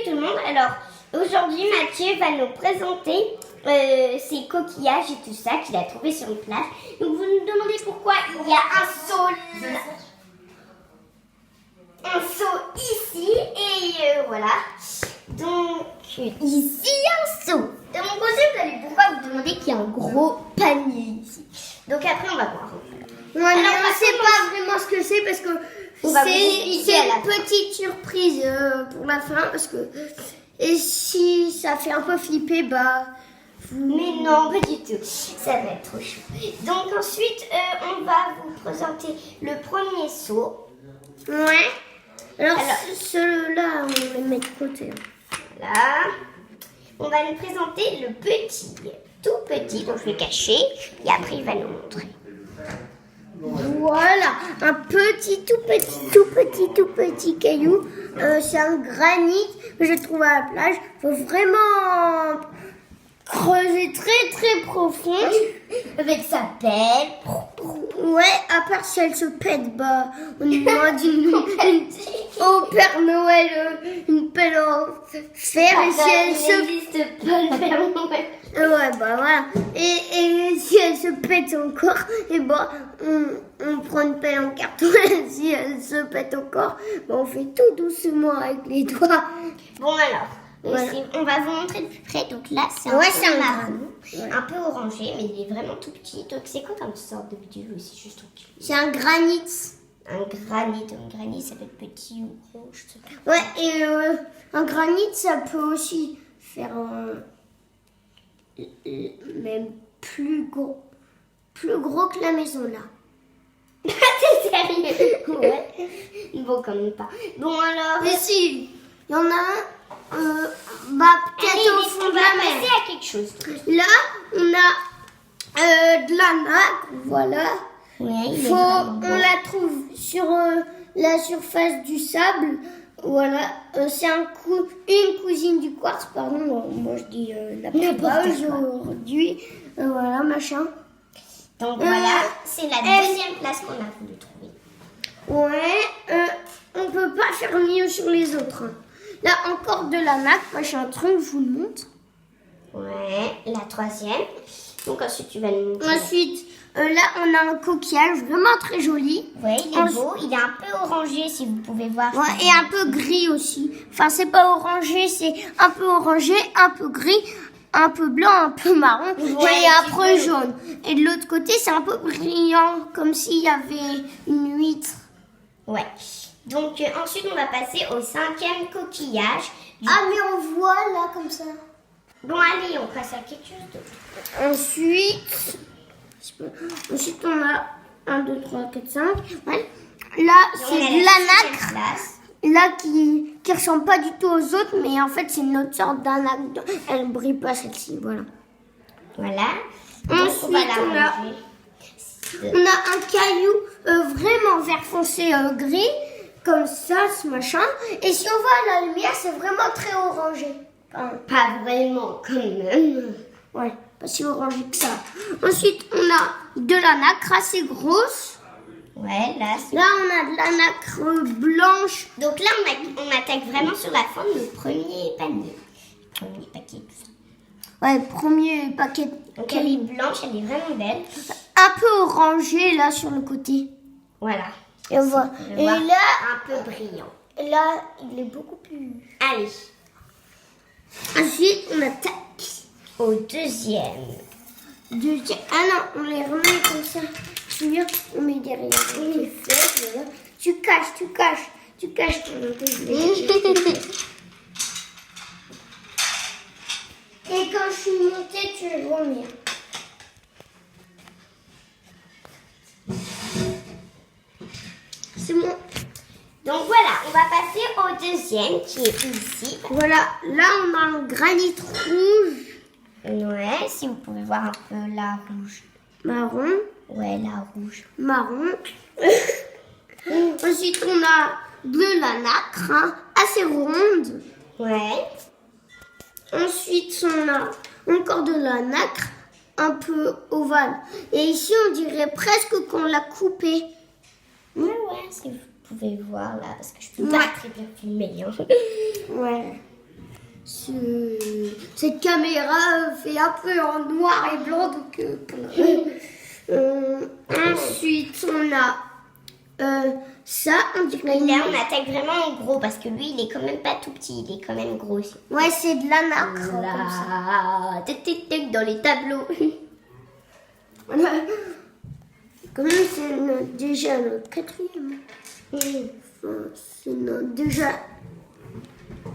tout le monde. Alors, aujourd'hui, Mathieu va nous présenter ses coquillages et tout ça qu'il a trouvé sur une plage. Donc, vous nous demandez pourquoi il y a un seau là. Un seau ici et voilà. Donc, ici, il y a un seau. De mon côté, vous allez pouvoir vous demander qu'il y a un gros panier ici. Donc, après, on va voir. Ouais, alors, on ne sait pas vraiment ce que c'est parce que c'est une petite surprise pour la fin. Parce que, et si ça fait un peu flipper, bah... Mais non, pas du tout. Ça va être trop chaud. Donc, ensuite, on va vous présenter le premier seau. Ouais. Alors ceux-là, on les met de côté. Voilà. On va nous présenter le petit, tout petit, donc je vais cacher, et après il va nous montrer. Voilà, un petit, tout petit caillou. C'est un granit que je trouve à la plage. Faut vraiment creuser très profond avec sa pelle. Ouais, à part si elle se pète, bah, on demande au Père Noël une pelle en fer. Et si elle se ouais, bah voilà. Et si elle se pète encore, et bah, on prend une pelle en carton. Et si elle se pète encore, bah, on fait tout doucement avec les doigts. Bon alors. Voilà. On va vous montrer de plus près. Donc là, c'est un peu marron, un peu orangé, mais il est vraiment tout petit. Donc c'est quoi comme sorte de bidule aussi, juste au cul? C'est un granit. Un granit, ça peut être petit ou rouge. Ouais, et un granit, ça peut aussi faire même plus gros que la maison là. T'es sérieux? Ouais. Bon, quand même pas. Bon alors. Mais si, il y en a un. Bah peut-être au fond de la mer. Passer à quelque chose. Là, on a de la nacre, voilà. Ouais, on la trouve sur la surface du sable. Voilà, c'est une cousine du quartz, pardon. Moi je dis n'importe quoi aujourd'hui. Voilà, machin. Donc voilà, c'est la deuxième place qu'on a voulu trouver. Ouais, on peut pas faire mieux sur les autres. Là, encore de la nacre, machin truc, je vous le montre. Ouais, la troisième. Donc ensuite, tu vas nous montrer. Ensuite, là, on a un coquillage vraiment très joli. Ouais, il est beau. Il est un peu orangé, si vous pouvez voir. Ouais, et un peu gris aussi. Enfin, c'est pas orangé, c'est un peu orangé, un peu gris, un peu blanc, un peu marron, et un peu jaune. Et de l'autre côté, c'est un peu brillant, comme s'il y avait une huître. Ouais. Donc ensuite, on va passer au cinquième coquillage. Ah, mais on voit là, comme ça. Bon, allez, on passe à quelque chose d'autre. Ensuite, on a 1, 2, 3, 4, 5. Ouais. Là, c'est de la nacre. Là, qui ressemble pas du tout aux autres, mais en fait, c'est une autre sorte d'un nacre. Elle brille pas, celle-ci, voilà. Voilà. Ensuite, on a un caillou vraiment vert foncé gris, comme ça, ce machin. Et si on voit la lumière, c'est vraiment très orangé. Enfin, pas vraiment, quand même. Ouais, pas si orangé que ça. Ensuite, on a de la nacre assez grosse. Ouais, là, on a de la nacre blanche. Donc là, on attaque vraiment sur la fin de notre premier panier. Premier paquet, tout ça. Ouais, premier paquet. Donc elle est blanche, elle est vraiment belle. Un peu orangé, là, sur le côté. Voilà. Et voilà. Et là, un peu brillant. Et là, il est beaucoup plus... Allez. Ensuite, on attaque au deuxième. Ah non, on les remet comme ça. On met derrière. Tu caches ton Et quand je suis montée, tu le remets. C'est bon. Donc voilà, on va passer au deuxième qui est ici. Voilà, là on a un granit rouge. Ouais, si vous pouvez voir un peu la rouge. Marron. Ouais, la rouge. Marron. Ensuite, on a de la nacre, hein, assez ronde. Ouais. Ensuite, on a encore de la nacre, un peu ovale. Et ici, on dirait presque qu'on l'a coupée. Ouais, si vous pouvez voir là, parce que je peux pas très bien filmer. Hein. Ouais. cette caméra fait un peu en noir et blanc. Donc, ensuite, on a ça, on dirait. Là, on attaque vraiment en gros parce que lui, il est quand même pas tout petit, il est quand même gros aussi. Ouais, c'est de la nacre. Là, tic dans les tableaux. Quand même, c'est déjà notre quatrième. C'est déjà.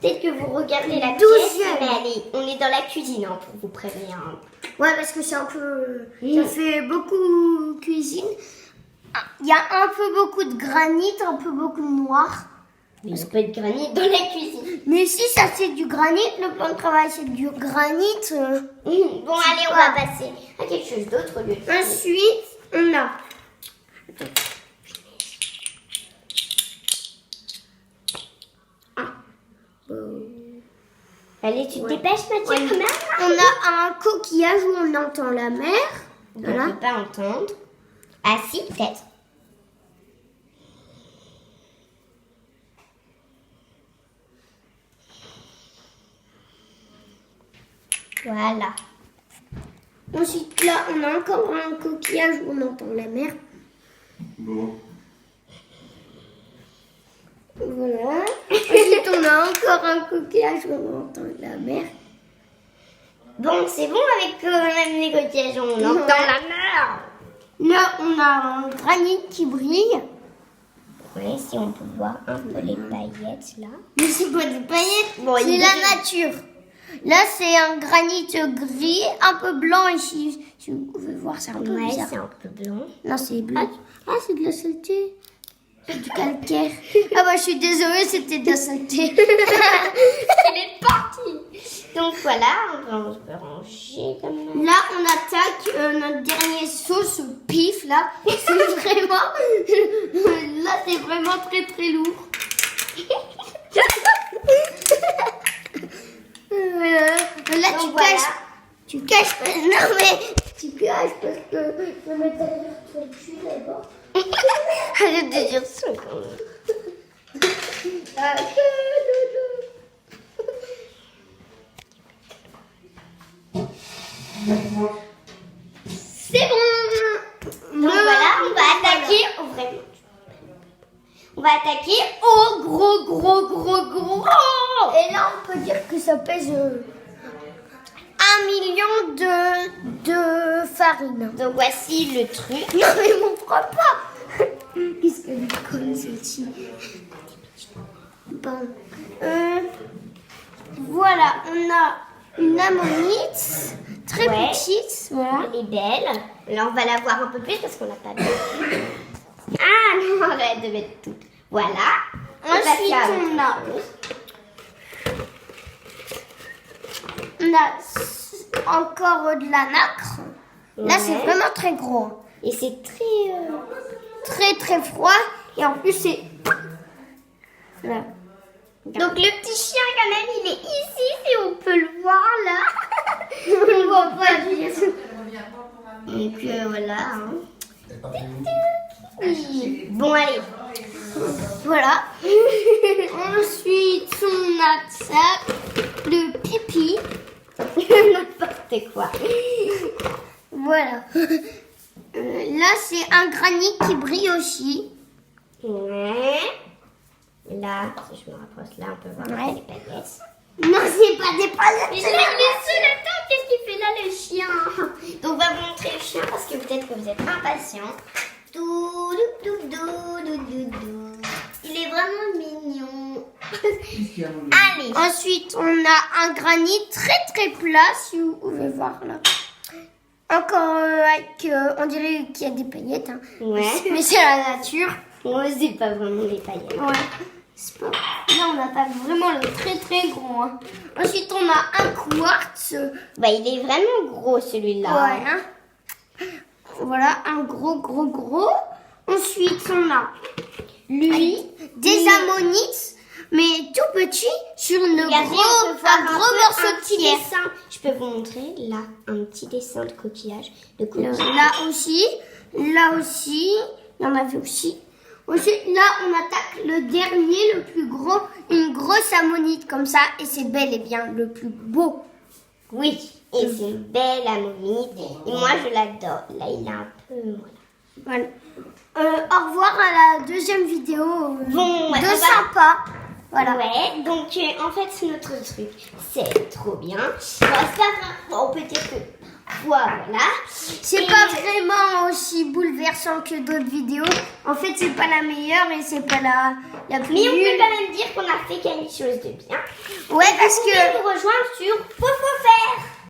Peut-être que vous regardez la 12e. pièce, mais allez, on est dans la cuisine hein, pour vous prévenir. Ouais, parce que c'est un peu. Ça fait beaucoup cuisine. Il y a un peu beaucoup de granit, un peu beaucoup de noir. Il y a pas de granit dans la cuisine. Mais si ça c'est du granit, le plan de travail c'est du granit. Bon, allez, on va passer à quelque chose d'autre au lieu de... Ensuite, on a. Allez, tu te dépêches, Mathieu, Ouais. quand même. On a un coquillage où on entend la mer. On Voilà. ne peut pas entendre. Ah si, peut-être. Voilà. Ensuite, là, on a encore un coquillage où on entend la mer. Bon. Voilà. Ensuite, on a encore un coquillage où on entend la mer. Bon, c'est bon avec même les coquillages, on entend la mer. Là, on a un granit qui brille. Oui, si on peut voir un peu les paillettes là. Mais c'est pas des paillettes, Bon, c'est il la brille. nature. Là, c'est un granit gris, un peu blanc ici. Si vous pouvez voir, c'est un peu Ouais, bizarre. c'est un peu blanc. Non, c'est blanc. Ah, c'est de la saleté. C'est du calcaire. Ah bah, je suis désolée, c'était de la saleté. Elle est partie. Donc voilà, on peut ranger comme ça. Là, on attaque notre dernier sauce au pif, là. C'est vraiment... Là, c'est vraiment très, très lourd. Là, Donc voilà. Tu caches. Non, mais tu caches parce que je vais mettre sur le cul d'abord. Arrête de dire ça quand même. C'est bon. Donc voilà, on va attaquer au vraiment. On va attaquer au gros. Et là, on peut dire que ça pèse 1 million de farine. Donc voici le truc. Non, mais montre pas. Qu'est-ce qu'elle est conne, celle-ci. Bon. Voilà, on a une ammonite très Ouais. petite. Voilà. Elle est belle. Là, on va la voir un peu plus parce qu'on n'a pas de... Ah non, arrête de mettre tout. Voilà. Ensuite, on a encore de la nacre. Là, c'est Ouais. vraiment très gros. Et c'est Très, très froid. Et en plus, c'est... Là. Donc le petit chien quand même, il est ici, si on peut le voir là. On voit pas bien. Donc voilà. Hein. Bon allez. Voilà. Ensuite, on a ça, le pipi. N'importe quoi. Voilà. Là, c'est un granit qui brille aussi. Ouais. Là, si je me rapproche là, on peut voir Ouais. les paillettes. Non, c'est pas des paillettes. Mais je l'ai laissé le temps, qu'est-ce qu'il fait là le chien? Donc on va vous montrer le chien parce que peut-être que vous êtes impatient. Il est vraiment mignon. Allez. Ensuite, on a un granit très très plat, si vous pouvez voir là. Encore avec, on dirait qu'il y a des paillettes, hein. Ouais. Mais c'est la nature. Moi, c'est pas vraiment les paillettes. Ouais. C'est pas... Là, on attaque vraiment le très très gros. Hein. Ensuite, on a un quartz. Bah, il est vraiment gros celui-là. Ouais. Hein. Voilà, un gros. Ensuite, on a lui, des ammonites, mais tout petit sur une Regardez, on peut un voir gros peu morceau un de petit pierre. dessin. Je peux vous montrer là un petit dessin de coquillage. De coquillage. Là aussi, il y en avait aussi. Ensuite, là, on attaque le dernier, le plus gros, une grosse ammonite comme ça, et c'est bel et bien le plus beau. Oui, et c'est une belle ammonite. Et moi, je l'adore. Là, il est un peu... Voilà. Au revoir à la deuxième vidéo Bon, de sympa. Voilà. Ouais, donc en fait, notre truc, c'est trop bien. Bon, c'est pas grave. On peut dire que... Voilà. C'est pas vraiment aussi bouleversant que d'autres vidéos. En fait, c'est pas la meilleure et c'est pas la plus Mais on peut nulle. quand même dire qu'on a fait quelque chose de bien. Ouais, parce Vous pouvez que... nous rejoindre sur Faut Faire.